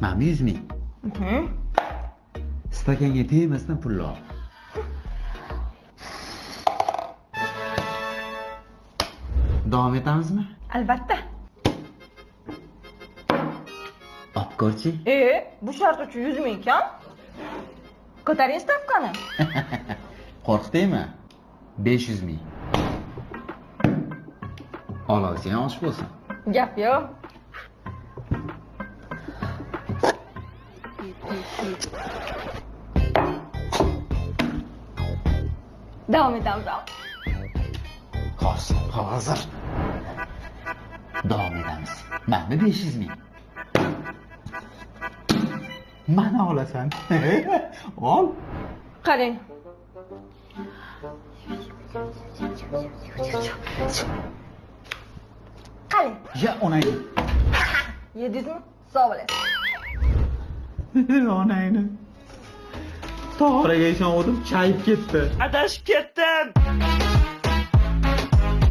Mana 100 ming. Stakanga tegmasdan pulni ol. Davom etamizmi? Albatta. Opko'rchi. Bu shart uchun 100 ming kam. Ko'taring stavkani. Qo'rqdingmi? 500 ming. Olsang osh bo'lsin. Gap yo'q. Davom etamiz. Hozir. Davom etamiz. Mana 500 ming. Mana olasan. Ol. Qarang. Qarang. Ya onayni. 700 mi? Sog' bo'lasiz. Onayni. To'g'riga ishondim, chayib ketdi. Adashib ketdim.